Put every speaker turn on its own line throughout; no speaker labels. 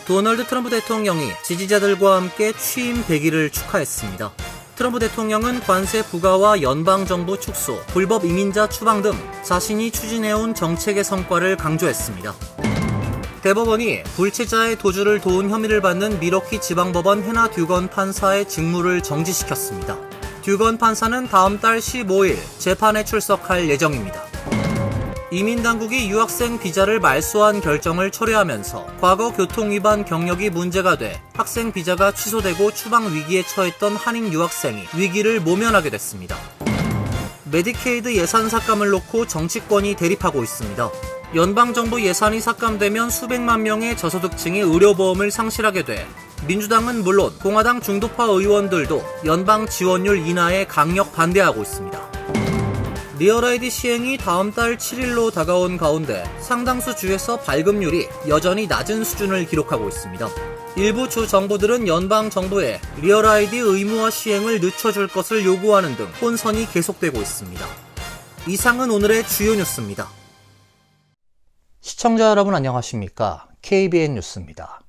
도널드 트럼프 대통령이 지지자들과 함께 취임 100일을 축하했습니다. 트럼프 대통령은 관세 부과와 연방정부 축소, 불법 이민자 추방 등 자신이 추진해온 정책의 성과를 강조했습니다. 대법원이 불체자의 도주를 도운 혐의를 받는 미러키 지방법원 해나 듀건 판사의 직무를 정지시켰습니다. 듀건 판사는 다음 달 15일 재판에 출석할 예정입니다. 이민당국이 유학생 비자를 말소한 결정을 철회하면서 과거 교통위반 경력이 문제가 돼 학생 비자가 취소되고 추방 위기에 처했던 한인 유학생이 위기를 모면하게 됐습니다. 메디케이드 예산 삭감을 놓고 정치권이 대립하고 있습니다. 연방정부 예산이 삭감되면 수백만 명의 저소득층이 의료보험을 상실하게 돼 민주당은 물론 공화당 중도파 의원들도 연방 지원율 인하에 강력 반대하고 있습니다. 리얼아이디 시행이 다음 달 7일로 다가온 가운데 상당수 주에서 발급률이 여전히 낮은 수준을 기록하고 있습니다. 일부 주 정부들은 연방 정부에 리얼아이디 의무화 시행을 늦춰줄 것을 요구하는 등 혼선이 계속되고 있습니다. 이상은 오늘의 주요 뉴스입니다. 시청자 여러분 안녕하십니까? KBN 뉴스입니다.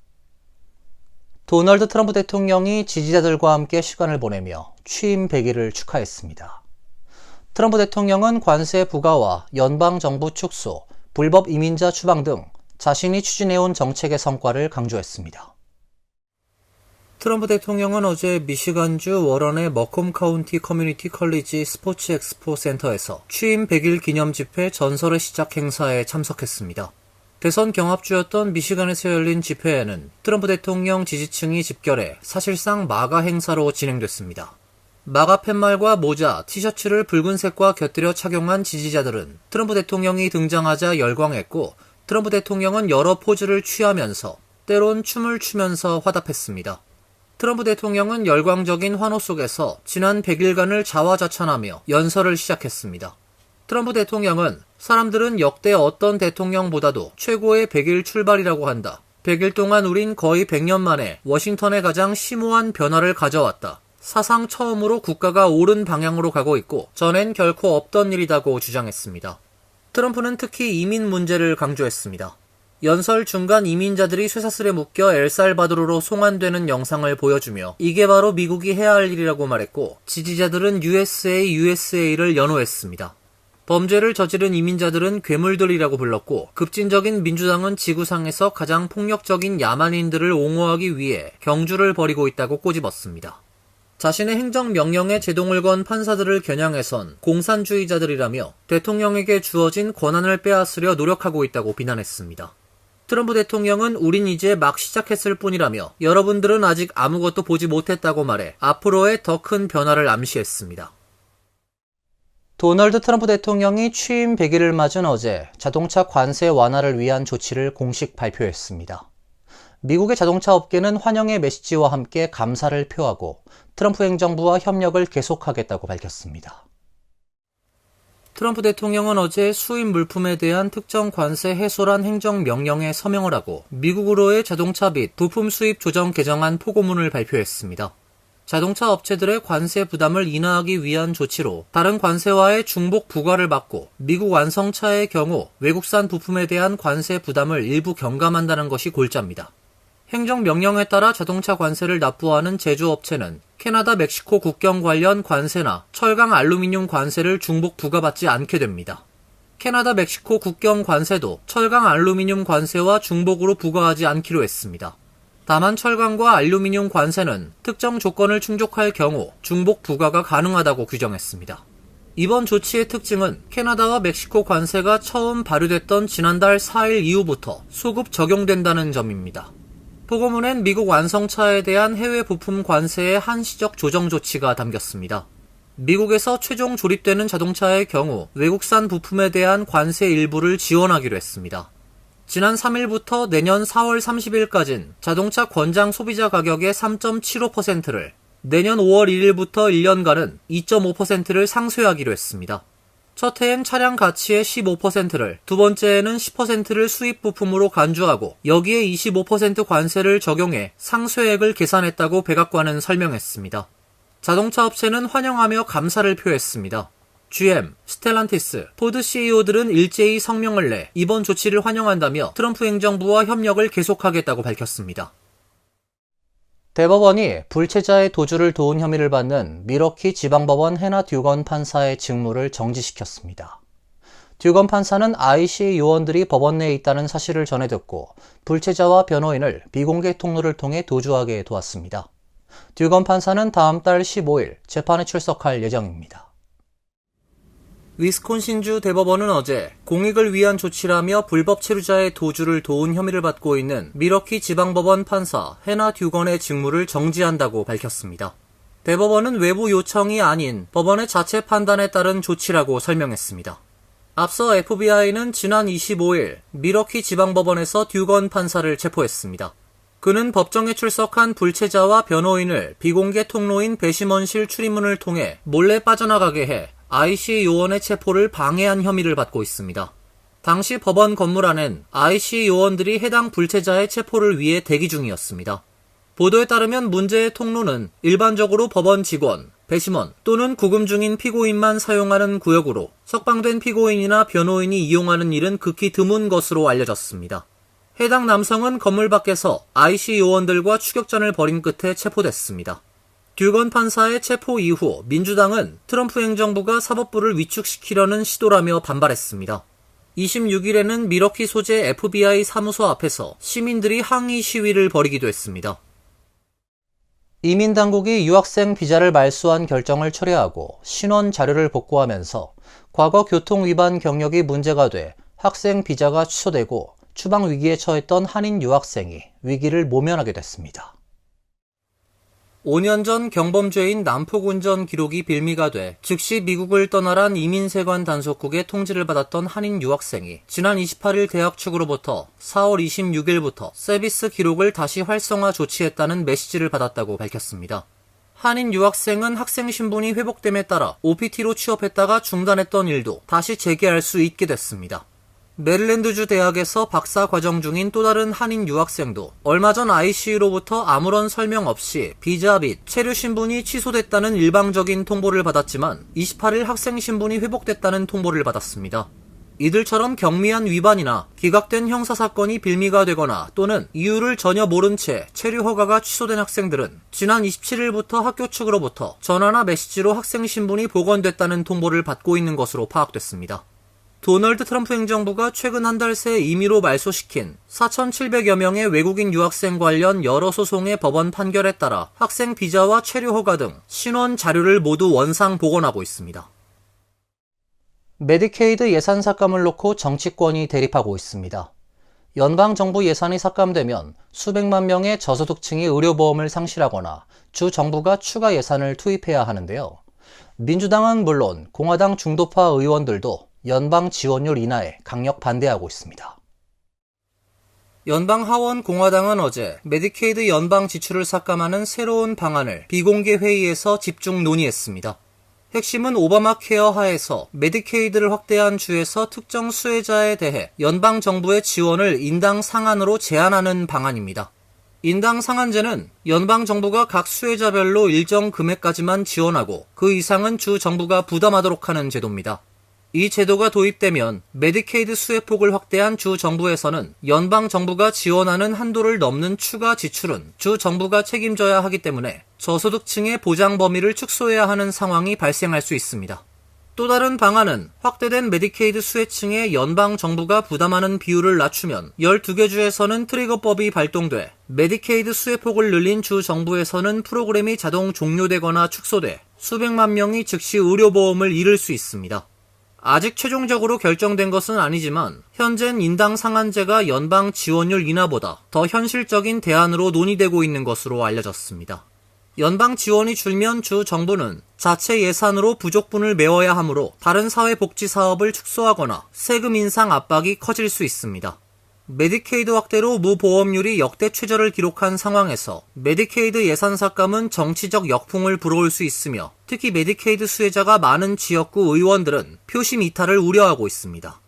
도널드 트럼프 대통령이 지지자들과 함께 시간을 보내며 취임 100일을 축하했습니다. 트럼프 대통령은 관세 부과와 연방정부 축소, 불법 이민자 추방 등 자신이 추진해온 정책의 성과를 강조했습니다. 트럼프 대통령은 어제 미시간주 워런의 머콤 카운티 커뮤니티 컬리지 스포츠 엑스포 센터에서 취임 100일 기념 집회 전설의 시작 행사에 참석했습니다. 대선 경합주였던 미시간에서 열린 집회에는 트럼프 대통령 지지층이 집결해 사실상 마가 행사로 진행됐습니다. 마가 팻말과 모자, 티셔츠를 붉은색과 곁들여 착용한 지지자들은 트럼프 대통령이 등장하자 열광했고 트럼프 대통령은 여러 포즈를 취하면서 때론 춤을 추면서 화답했습니다. 트럼프 대통령은 열광적인 환호 속에서 지난 100일간을 자화자찬하며 연설을 시작했습니다. 트럼프 대통령은 사람들은 역대 어떤 대통령보다도 최고의 100일 출발이라고 한다. 100일 동안 우린 거의 100년 만에 워싱턴에 가장 심오한 변화를 가져왔다. 사상 처음으로 국가가 옳은 방향으로 가고 있고 전엔 결코 없던 일이라고 주장했습니다. 트럼프는 특히 이민 문제를 강조했습니다. 연설 중간 이민자들이 쇠사슬에 묶여 엘살바도르로 송환되는 영상을 보여주며 이게 바로 미국이 해야 할 일이라고 말했고 지지자들은 USA를 연호했습니다. 범죄를 저지른 이민자들은 괴물들이라고 불렀고 급진적인 민주당은 지구상에서 가장 폭력적인 야만인들을 옹호하기 위해 경주를 벌이고 있다고 꼬집었습니다. 자신의 행정명령에 제동을 건 판사들을 겨냥해선 공산주의자들이라며 대통령에게 주어진 권한을 빼앗으려 노력하고 있다고 비난했습니다. 트럼프 대통령은 우린 이제 막 시작했을 뿐이라며 여러분들은 아직 아무것도 보지 못했다고 말해 앞으로의 더 큰 변화를 암시했습니다. 도널드 트럼프 대통령이 취임 100일을 맞은 어제 자동차 관세 완화를 위한 조치를 공식 발표했습니다. 미국의 자동차 업계는 환영의 메시지와 함께 감사를 표하고 트럼프 행정부와 협력을 계속하겠다고 밝혔습니다. 트럼프 대통령은 어제 수입 물품에 대한 특정 관세 해소란 행정명령에 서명을 하고 미국으로의 자동차 및 부품 수입 조정 개정안 포고문을 발표했습니다. 자동차 업체들의 관세 부담을 인하하기 위한 조치로 다른 관세와의 중복 부과를 받고 미국 완성차의 경우 외국산 부품에 대한 관세 부담을 일부 경감한다는 것이 골자입니다. 행정명령에 따라 자동차 관세를 납부하는 제조업체는 캐나다, 멕시코 국경 관련 관세나 철강 알루미늄 관세를 중복 부과받지 않게 됩니다. 캐나다, 멕시코 국경 관세도 철강 알루미늄 관세와 중복으로 부과하지 않기로 했습니다. 다만 철강과 알루미늄 관세는 특정 조건을 충족할 경우 중복 부과가 가능하다고 규정했습니다. 이번 조치의 특징은 캐나다와 멕시코 관세가 처음 발효됐던 지난달 4일 이후부터 소급 적용된다는 점입니다. 포고문엔 미국 완성차에 대한 해외 부품 관세의 한시적 조정 조치가 담겼습니다. 미국에서 최종 조립되는 자동차의 경우 외국산 부품에 대한 관세 일부를 지원하기로 했습니다. 지난 3일부터 내년 4월 30일까지는 자동차 권장 소비자 가격의 3.75%를, 내년 5월 1일부터 1년간은 2.5%를 상쇄하기로 했습니다. 첫 해엔 차량 가치의 15%를, 두 번째에는 10%를 수입 부품으로 간주하고 여기에 25% 관세를 적용해 상쇄액을 계산했다고 백악관은 설명했습니다. 자동차 업체는 환영하며 감사를 표했습니다. GM, 스텔란티스, 포드 CEO들은 일제히 성명을 내 이번 조치를 환영한다며 트럼프 행정부와 협력을 계속하겠다고 밝혔습니다. 대법원이 불체자의 도주를 도운 혐의를 받는 밀워키 지방법원 해나 듀건 판사의 직무를 정지시켰습니다. 듀건 판사는 ICA 요원들이 법원 내에 있다는 사실을 전해 듣고 불체자와 변호인을 비공개 통로를 통해 도주하게 도왔습니다. 듀건 판사는 다음 달 15일 재판에 출석할 예정입니다. 위스콘신주 대법원은 어제 공익을 위한 조치라며 불법 체류자의 도주를 도운 혐의를 받고 있는 밀워키 지방법원 판사 해나 듀건의 직무를 정지한다고 밝혔습니다. 대법원은 외부 요청이 아닌 법원의 자체 판단에 따른 조치라고 설명했습니다. 앞서 FBI는 지난 25일 밀워키 지방법원에서 듀건 판사를 체포했습니다. 그는 법정에 출석한 불체자와 변호인을 비공개 통로인 배심원실 출입문을 통해 몰래 빠져나가게 해 ICA 요원의 체포를 방해한 혐의를 받고 있습니다. 당시 법원 건물 안엔 ICA 요원들이 해당 불체자의 체포를 위해 대기 중이었습니다. 보도에 따르면 문제의 통로는 일반적으로 법원 직원, 배심원 또는 구금 중인 피고인만 사용하는 구역으로 석방된 피고인이나 변호인이 이용하는 일은 극히 드문 것으로 알려졌습니다. 해당 남성은 건물 밖에서 ICA 요원들과 추격전을 벌인 끝에 체포됐습니다. 듀건 판사의 체포 이후 민주당은 트럼프 행정부가 사법부를 위축시키려는 시도라며 반발했습니다. 26일에는 밀워키 소재 FBI 사무소 앞에서 시민들이 항의 시위를 벌이기도 했습니다. 이민당국이 유학생 비자를 말소한 결정을 철회하고 신원 자료를 복구하면서 과거 교통 위반 경력이 문제가 돼 학생 비자가 취소되고 추방 위기에 처했던 한인 유학생이 위기를 모면하게 됐습니다. 5년 전 경범죄인 난폭운전 기록이 빌미가 돼 즉시 미국을 떠나란 이민세관 단속국의 통지를 받았던 한인 유학생이 지난 28일 대학 측으로부터 4월 26일부터 서비스 기록을 다시 활성화 조치했다는 메시지를 받았다고 밝혔습니다. 한인 유학생은 학생 신분이 회복됨에 따라 OPT로 취업했다가 중단했던 일도 다시 재개할 수 있게 됐습니다. 메릴랜드주 대학에서 박사 과정 중인 또 다른 한인 유학생도 얼마 전 ICU로부터 아무런 설명 없이 비자 및 체류 신분이 취소됐다는 일방적인 통보를 받았지만 28일 학생 신분이 회복됐다는 통보를 받았습니다. 이들처럼 경미한 위반이나 기각된 형사사건이 빌미가 되거나 또는 이유를 전혀 모른 채 체류 허가가 취소된 학생들은 지난 27일부터 학교 측으로부터 전화나 메시지로 학생 신분이 복원됐다는 통보를 받고 있는 것으로 파악됐습니다. 도널드 트럼프 행정부가 최근 한 달 새 임의로 말소시킨 4,700여 명의 외국인 유학생 관련 여러 소송의 법원 판결에 따라 학생 비자와 체류 허가 등 신원 자료를 모두 원상 복원하고 있습니다. 메디케이드 예산 삭감을 놓고 정치권이 대립하고 있습니다. 연방정부 예산이 삭감되면 수백만 명의 저소득층이 의료보험을 상실하거나 주 정부가 추가 예산을 투입해야 하는데요. 민주당은 물론 공화당 중도파 의원들도 연방 지원율 인하에 강력 반대하고 있습니다. 연방 하원 공화당은 어제 메디케이드 연방 지출을 삭감하는 새로운 방안을 비공개 회의에서 집중 논의했습니다. 핵심은 오바마 케어 하에서 메디케이드를 확대한 주에서 특정 수혜자에 대해 연방 정부의 지원을 인당 상한으로 제한하는 방안입니다. 인당 상한제는 연방 정부가 각 수혜자별로 일정 금액까지만 지원하고 그 이상은 주 정부가 부담하도록 하는 제도입니다. 이 제도가 도입되면 메디케이드 수혜폭을 확대한 주 정부에서는 연방 정부가 지원하는 한도를 넘는 추가 지출은 주 정부가 책임져야 하기 때문에 저소득층의 보장 범위를 축소해야 하는 상황이 발생할 수 있습니다. 또 다른 방안은 확대된 메디케이드 수혜층에 연방 정부가 부담하는 비율을 낮추면 12개 주에서는 트리거법이 발동돼 메디케이드 수혜폭을 늘린 주 정부에서는 프로그램이 자동 종료되거나 축소돼 수백만 명이 즉시 의료보험을 잃을 수 있습니다. 아직 최종적으로 결정된 것은 아니지만 현재는 인당 상한제가 연방 지원율 인하보다 더 현실적인 대안으로 논의되고 있는 것으로 알려졌습니다. 연방 지원이 줄면 주 정부는 자체 예산으로 부족분을 메워야 하므로 다른 사회복지 사업을 축소하거나 세금 인상 압박이 커질 수 있습니다. 메디케이드 확대로 무보험률이 역대 최저를 기록한 상황에서 메디케이드 예산 삭감은 정치적 역풍을 불어올 수 있으며 특히 메디케이드 수혜자가 많은 지역구 의원들은 표심 이탈을 우려하고 있습니다.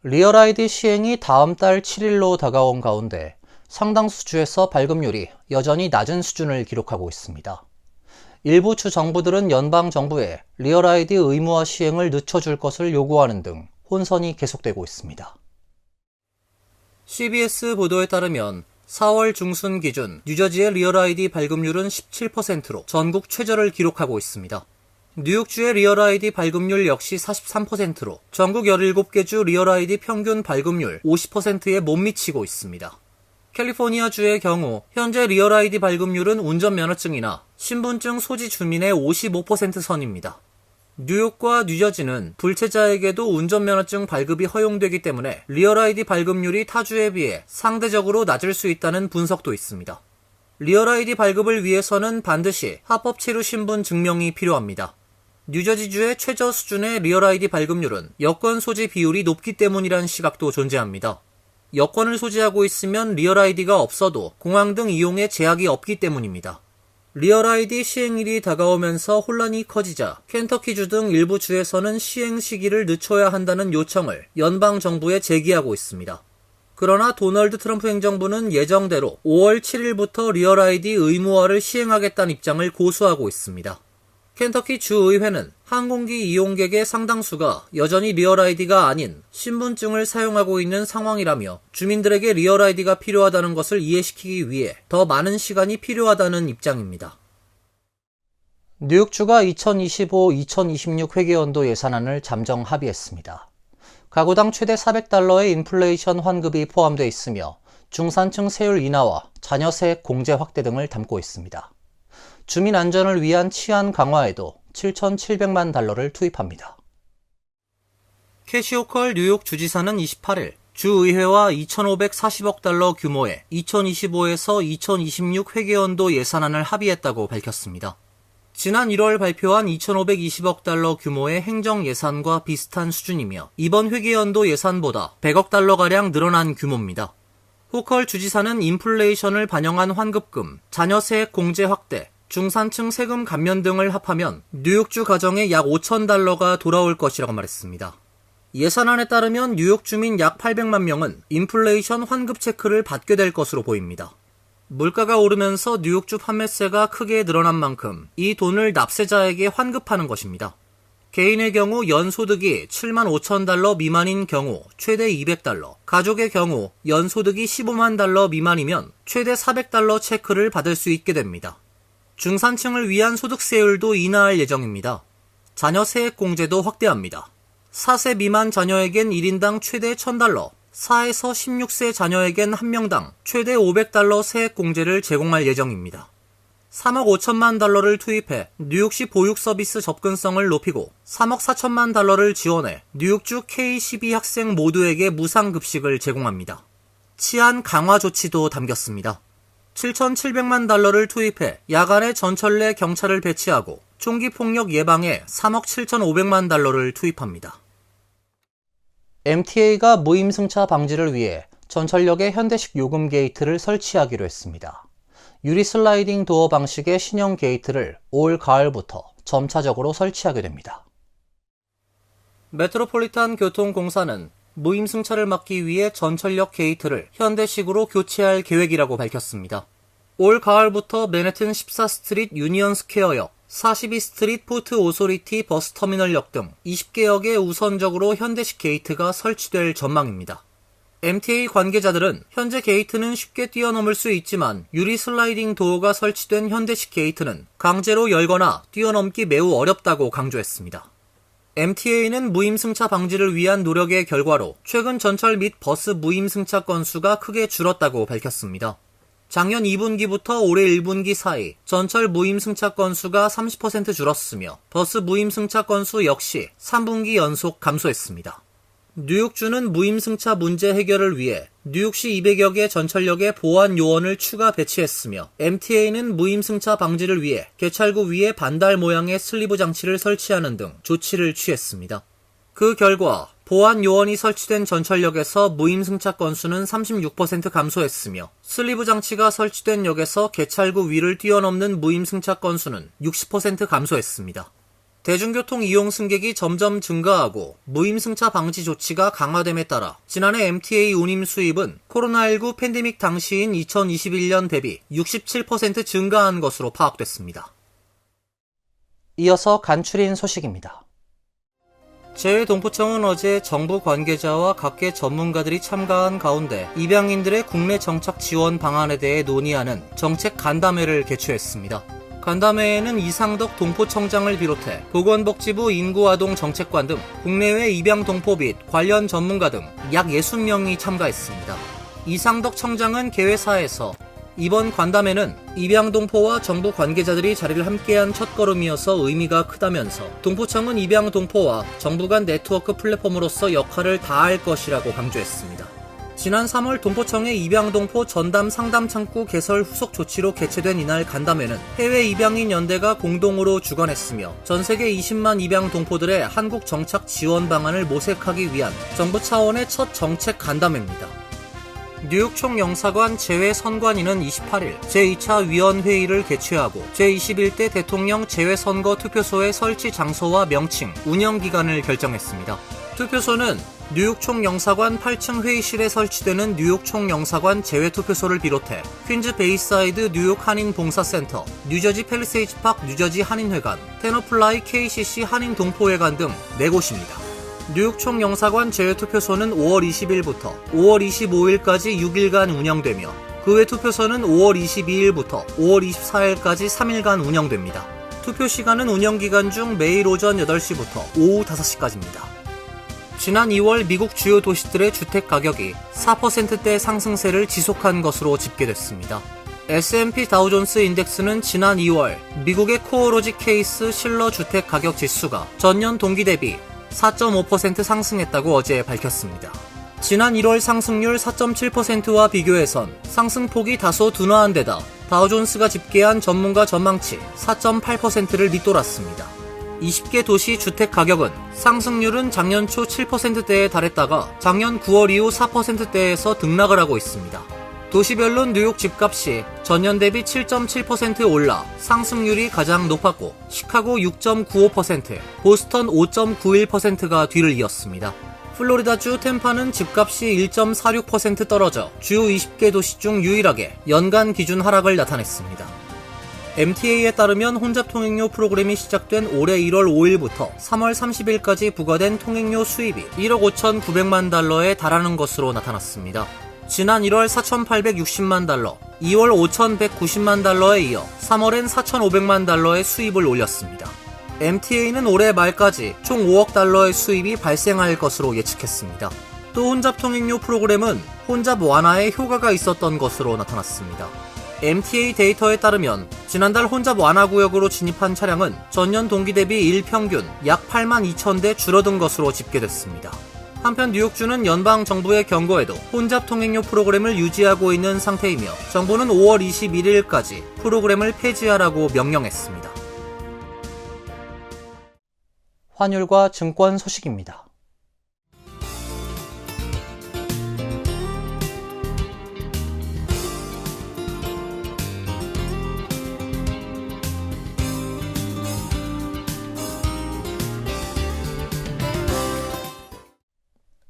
리얼 아이디 시행이 다음 달 7일로 다가온 가운데 상당수 주에서 발급률이 여전히 낮은 수준을 기록하고 있습니다. 일부 주 정부들은 연방정부에 리얼 아이디 의무화 시행을 늦춰줄 것을 요구하는 등 혼선이 계속되고 있습니다. CBS 보도에 따르면 4월 중순 기준 뉴저지의 리얼 아이디 발급률은 17%로 전국 최저를 기록하고 있습니다. 뉴욕주의 리얼 아이디 발급률 역시 43%로 전국 17개 주 리얼 아이디 평균 발급률 50%에 못 미치고 있습니다. 캘리포니아주의 경우 현재 리얼 아이디 발급률은 운전면허증이나 신분증 소지 주민의 55% 선입니다. 뉴욕과 뉴저지는 불체자에게도 운전면허증 발급이 허용되기 때문에 리얼 아이디 발급률이 타주에 비해 상대적으로 낮을 수 있다는 분석도 있습니다. 리얼 아이디 발급을 위해서는 반드시 합법 체류 신분 증명이 필요합니다. 뉴저지주의 최저 수준의 리얼 아이디 발급률은 여권 소지 비율이 높기 때문이란 시각도 존재합니다. 여권을 소지하고 있으면 리얼 아이디가 없어도 공항 등 이용에 제약이 없기 때문입니다. 리얼 아이디 시행일이 다가오면서 혼란이 커지자 켄터키주 등 일부 주에서는 시행 시기를 늦춰야 한다는 요청을 연방 정부에 제기하고 있습니다. 그러나 도널드 트럼프 행정부는 예정대로 5월 7일부터 리얼 아이디 의무화를 시행하겠다는 입장을 고수하고 있습니다. 켄터키 주의회는 항공기 이용객의 상당수가 여전히 리얼 아이디가 아닌 신분증을 사용하고 있는 상황이라며 주민들에게 리얼 아이디가 필요하다는 것을 이해시키기 위해 더 많은 시간이 필요하다는 입장입니다. 뉴욕주가 2025-2026 회계연도 예산안을 잠정 합의했습니다. 가구당 최대 $400의 인플레이션 환급이 포함되어 있으며 중산층 세율 인하와 자녀 세액 공제 확대 등을 담고 있습니다. 주민 안전을 위한 치안 강화에도 $7,700만 투입합니다. 캐시 호컬 뉴욕 주지사는 28일 주의회와 $2,540억 규모의 2025에서 2026 회계연도 예산안을 합의했다고 밝혔습니다. 지난 1월 발표한 $2,520억 규모의 행정 예산과 비슷한 수준이며 이번 회계연도 예산보다 $100억 늘어난 규모입니다. 호컬 주지사는 인플레이션을 반영한 환급금, 자녀 세액 공제 확대, 중산층 세금 감면 등을 합하면 뉴욕주 가정에 약 $5,000가 돌아올 것이라고 말했습니다. 예산안에 따르면 뉴욕 주민 약 800만 명은 인플레이션 환급 체크를 받게 될 것으로 보입니다. 물가가 오르면서 뉴욕주 판매세가 크게 늘어난 만큼 이 돈을 납세자에게 환급하는 것입니다. 개인의 경우 연소득이 $75,000 미만인 경우 최대 $200, 가족의 경우 연소득이 $150,000 미만이면 최대 $400 체크를 받을 수 있게 됩니다. 중산층을 위한 소득세율도 인하할 예정입니다. 자녀 세액 공제도 확대합니다. 4세 미만 자녀에겐 1인당 최대 $1,000, 4에서 16세 자녀에겐 1명당 최대 $500 세액 공제를 제공할 예정입니다. 3억 5천만 달러를 투입해 뉴욕시 보육 서비스 접근성을 높이고 3억 4천만 달러를 지원해 뉴욕주 K-12 학생 모두에게 무상급식을 제공합니다. 치안 강화 조치도 담겼습니다. $7,700만 투입해 야간에 전철 내 경찰을 배치하고 총기 폭력 예방에 3억 7,500만 투입합니다. MTA가 무임승차 방지를 위해 전철역에 현대식 요금 게이트를 설치하기로 했습니다. 유리 슬라이딩 도어 방식의 신형 게이트를 올 가을부터 점차적으로 설치하게 됩니다. 메트로폴리탄 교통공사는 무임승차를 막기 위해 전철역 게이트를 현대식으로 교체할 계획이라고 밝혔습니다. 올 가을부터 맨해튼 14스트릿 유니언 스퀘어역, 42스트릿 포트 오소리티 버스터미널역 등 20개 역에 우선적으로 현대식 게이트가 설치될 전망입니다. MTA 관계자들은 현재 게이트는 쉽게 뛰어넘을 수 있지만 유리 슬라이딩 도어가 설치된 현대식 게이트는 강제로 열거나 뛰어넘기 매우 어렵다고 강조했습니다. MTA는 무임승차 방지를 위한 노력의 결과로 최근 전철 및 버스 무임승차 건수가 크게 줄었다고 밝혔습니다. 작년 2분기부터 올해 1분기 사이 전철 무임승차 건수가 30% 줄었으며 버스 무임승차 건수 역시 3분기 연속 감소했습니다. 뉴욕주는 무임승차 문제 해결을 위해 뉴욕시 200여 개 전철역에 보안 요원을 추가 배치했으며 MTA는 무임승차 방지를 위해 개찰구 위에 반달 모양의 슬리브 장치를 설치하는 등 조치를 취했습니다. 그 결과 보안 요원이 설치된 전철역에서 무임승차 건수는 36% 감소했으며 슬리브 장치가 설치된 역에서 개찰구 위를 뛰어넘는 무임승차 건수는 60% 감소했습니다. 대중교통 이용 승객이 점점 증가하고 무임승차 방지 조치가 강화됨에 따라 지난해 MTA 운임 수입은 코로나19 팬데믹 당시인 2021년 대비 67% 증가한 것으로 파악됐습니다. 이어서 간추린 소식입니다. 재외동포청은 어제 정부 관계자와 각계 전문가들이 참가한 가운데 입양인들의 국내 정착 지원 방안에 대해 논의하는 정책 간담회를 개최했습니다. 간담회에는 이상덕 동포청장을 비롯해 보건복지부 인구아동정책관 등 국내외 입양 동포 및 관련 전문가 등 약 60명이 참가했습니다. 이상덕 청장은 개회사에서 이번 간담회는 입양 동포와 정부 관계자들이 자리를 함께한 첫걸음이어서 의미가 크다면서 동포청은 입양 동포와 정부 간 네트워크 플랫폼으로서 역할을 다할 것이라고 강조했습니다. 지난 3월 동포청의 입양동포 전담 상담창구 개설 후속 조치로 개최된 이날 간담회는 해외 입양인 연대가 공동으로 주관했으며 전세계 20만 입양 동포들의 한국 정착 지원 방안을 모색하기 위한 정부 차원의 첫 정책 간담회입니다. 뉴욕 총영사관 재외선관위는 28일 제2차 위원회의를 개최하고 제21대 대통령 재외선거 투표소의 설치 장소와 명칭, 운영기간을 결정했습니다. 투표소는 뉴욕 총영사관 8층 회의실에 설치되는 뉴욕 총영사관 재외투표소를 비롯해 퀸즈 베이사이드 뉴욕 한인봉사센터, 뉴저지 팰리세이즈 팍 뉴저지 한인회관, 테너플라이 KCC 한인동포회관 등 4곳입니다. 뉴욕 총영사관 재외투표소는 5월 20일부터 5월 25일까지 6일간 운영되며 그 외 투표소는 5월 22일부터 5월 24일까지 3일간 운영됩니다. 투표 시간은 운영기간 중 매일 오전 8시부터 오후 5시까지입니다. 지난 2월 미국 주요 도시들의 주택 가격이 4%대 상승세를 지속한 것으로 집계됐습니다. S&P 다우존스 인덱스는 지난 2월 미국의 코어로지 케이스 실러 주택 가격 지수가 전년 동기 대비 4.5% 상승했다고 어제 밝혔습니다. 지난 1월 상승률 4.7%와 비교해선 상승폭이 다소 둔화한 데다 다우존스가 집계한 전문가 전망치 4.8%를 밑돌았습니다. 20개 도시 주택 가격은 상승률은 작년 초 7%대에 달했다가 작년 9월 이후 4%대에서 등락을 하고 있습니다. 도시별로 뉴욕 집값이 전년 대비 7.7% 올라 상승률이 가장 높았고 시카고 6.95%, 보스턴 5.91%가 뒤를 이었습니다. 플로리다주 템파는 집값이 1.46% 떨어져 주요 20개 도시 중 유일하게 연간 기준 하락을 나타냈습니다. MTA에 따르면 혼잡 통행료 프로그램이 시작된 올해 1월 5일부터 3월 30일까지 부과된 통행료 수입이 1억 5,900만 달러에 달하는 것으로 나타났습니다. 지난 1월 4,860만 달러, 2월 5,190만 달러에 이어 3월엔 4,500만 달러의 수입을 올렸습니다. MTA는 올해 말까지 총 5억 달러의 수입이 발생할 것으로 예측했습니다. 또 혼잡 통행료 프로그램은 혼잡 완화에 효과가 있었던 것으로 나타났습니다. MTA 데이터에 따르면 지난달 혼잡 완화 구역으로 진입한 차량은 전년 동기 대비 일평균 약 8만 2천 대 줄어든 것으로 집계됐습니다. 한편 뉴욕주는 연방정부의 경고에도 혼잡 통행료 프로그램을 유지하고 있는 상태이며 정부는 5월 21일까지 프로그램을 폐지하라고 명령했습니다. 환율과 증권 소식입니다.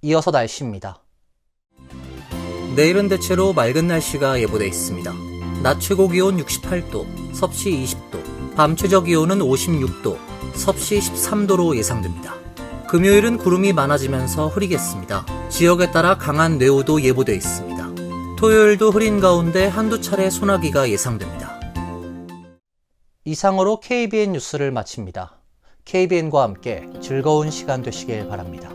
이어서 날씨입니다.
내일은 대체로 맑은 날씨가 예보돼 있습니다. 낮 최고 기온 68도, 섭씨 20도, 밤 최저 기온은 56도, 섭씨 13도로 예상됩니다. 금요일은 구름이 많아지면서 흐리겠습니다. 지역에 따라 강한 뇌우도 예보돼 있습니다. 토요일도 흐린 가운데 한두 차례 소나기가 예상됩니다.
이상으로 KBN 뉴스를 마칩니다. KBN과 함께 즐거운 시간 되시길 바랍니다.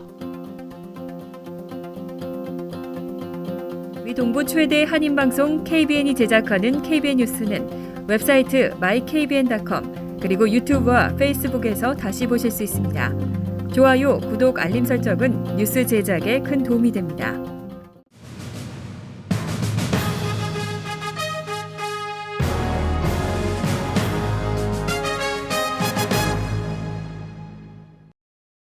동부 최대 한인방송 KBN이 제작하는 KBN 뉴스는 웹사이트 mykbn.com 그리고 유튜브와 페이스북에서 다시 보실 수 있습니다. 좋아요, 구독, 알림 설정은 뉴스 제작에 큰 도움이 됩니다.